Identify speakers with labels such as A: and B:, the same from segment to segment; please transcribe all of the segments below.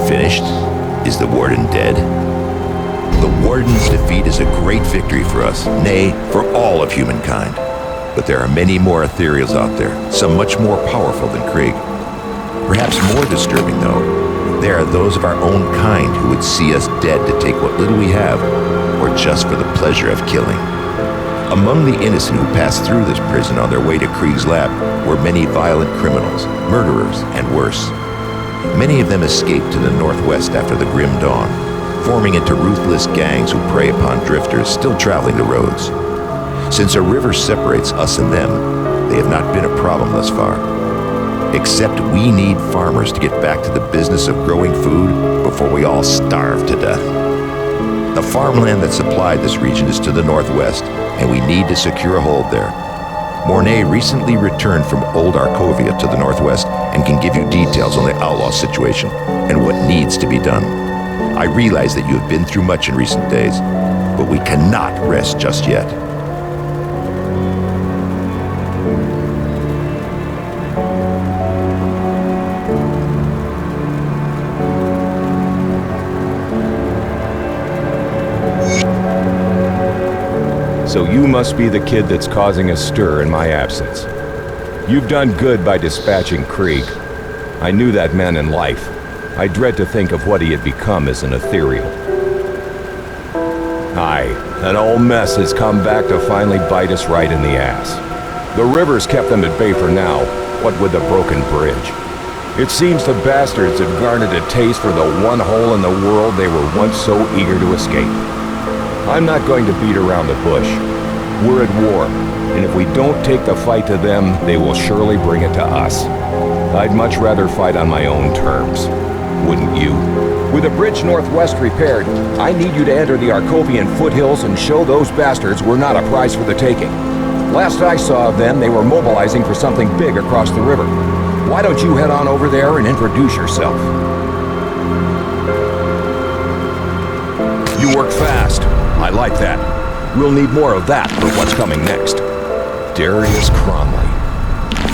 A: finished? Is the Warden dead? The Warden's defeat is a great victory for us, nay, for all of humankind. But there are many more ethereals out there, some much more powerful than Krieg. Perhaps more disturbing, though, there are those of our own kind who would see us dead to take what little we have, or just for the pleasure of killing. Among the innocent who passed through this prison on their way to Krieg's lab were many violent criminals, murderers, and worse. Many of them escaped to the northwest after the grim dawn, forming into ruthless gangs who prey upon drifters still traveling the roads. Since a river separates us and them, they have not been a problem thus far. Except we need farmers to get back to the business of growing food before we all starve to death. The farmland that supplied this region is to the northwest, and we need to secure a hold there. Mornay recently returned from Old Arkovia to the northwest and can give you details on the outlaw situation and what needs to be done. I realize that you have been through much in recent days, but we cannot rest just yet.
B: So you must be the kid that's causing a stir in my absence. You've done good by dispatching Krieg. I knew that man in life. I dread to think of what he had become as an ethereal. Aye, an old mess has come back to finally bite us right in the ass. The river's kept them at bay for now, what with the broken bridge. It seems the bastards have garnered a taste for the one hole in the world they were once so eager to escape. I'm not going to beat around the bush. We're at war, and if we don't take the fight to them, they will surely bring it to us. I'd much rather fight on my own terms. Wouldn't you? With the bridge northwest repaired, I need you to enter the Arkovian foothills and show those bastards we're not a prize for the taking. Last I saw of them, they were mobilizing for something big across the river. Why don't you head on over there and introduce yourself? You work fast. I like that. We'll need more of that for what's coming next. Darius Cromley.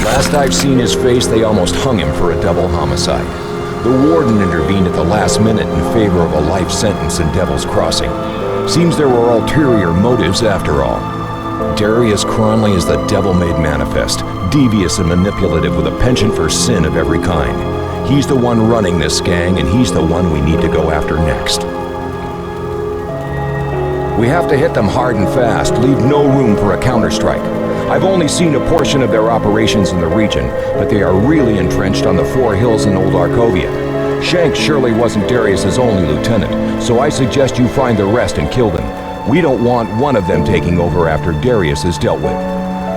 B: Last I've seen his face, they almost hung him for a double homicide. The warden intervened at the last minute in favor of a life sentence in Devil's Crossing. Seems there were ulterior motives after all. Darius Cromley is the devil made manifest, devious and manipulative with a penchant for sin of every kind. He's the one running this gang, and he's the one we need to go after next. We have to hit them hard and fast, leave no room for a counterstrike. I've only seen a portion of their operations in the region, but they are really entrenched on the Four Hills in Old Arkovia. Shanks surely wasn't Darius's only lieutenant, so I suggest you find the rest and kill them. We don't want one of them taking over after Darius is dealt with.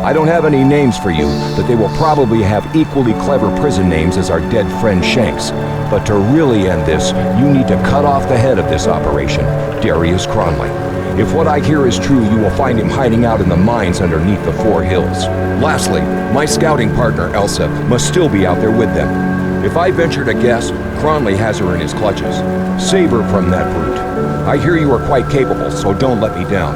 B: I don't have any names for you, but they will probably have equally clever prison names as our dead friend Shanks. But to really end this, you need to cut off the head of this operation, Darius Cromley. If what I hear is true, you will find him hiding out in the mines underneath the Four Hills. Lastly, my scouting partner, Elsa, must still be out there with them. If I venture to guess, Cromley has her in his clutches. Save her from that brute. I hear you are quite capable, so don't let me down.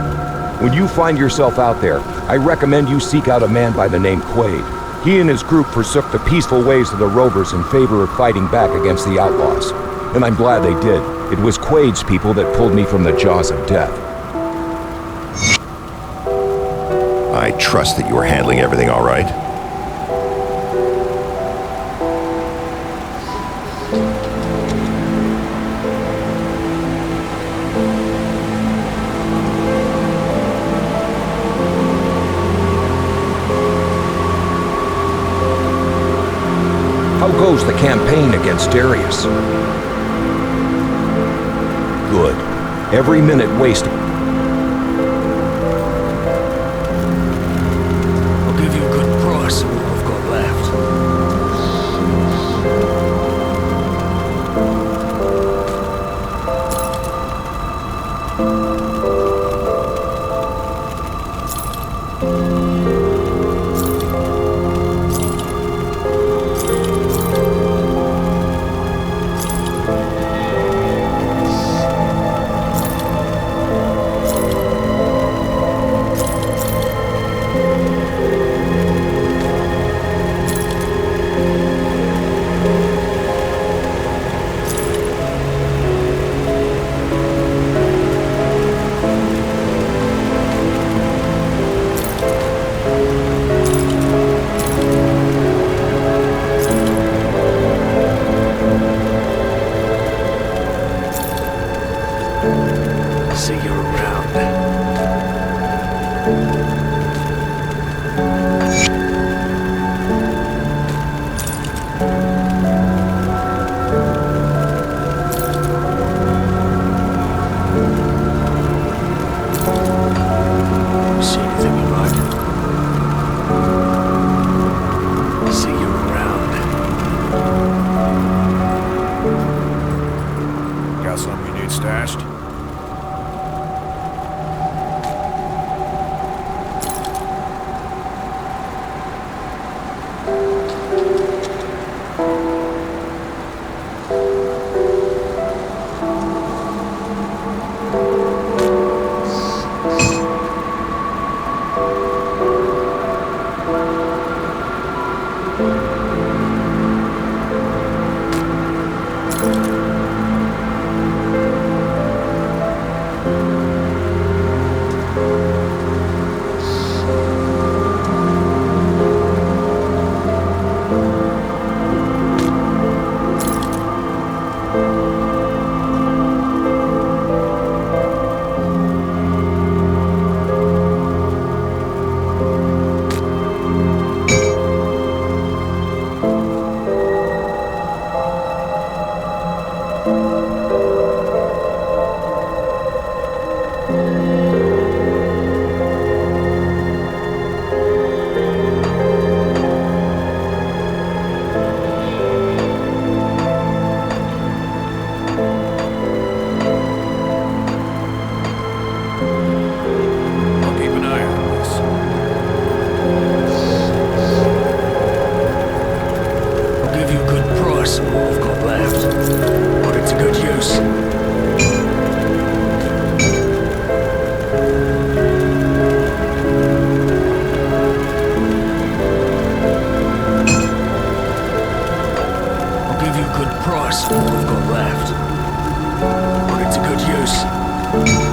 B: When you find yourself out there, I recommend you seek out a man by the name Quaid. He and his group forsook the peaceful ways of the Rovers in favor of fighting back against the outlaws. And I'm glad they did. It was Quaid's people that pulled me from the jaws of death.
A: I trust that you are handling everything all right.
B: How goes the campaign against Darius? Good. Every minute wasted.
C: I'll give you a good price of what I've got left. See you around. See anything you like? See you around.
D: Got something you need stashed? I'll keep an eye on this.
C: I'll give you a good price on what I've got left. Put it to good use. I'll give you a good price on what I've got left. Put it to good use.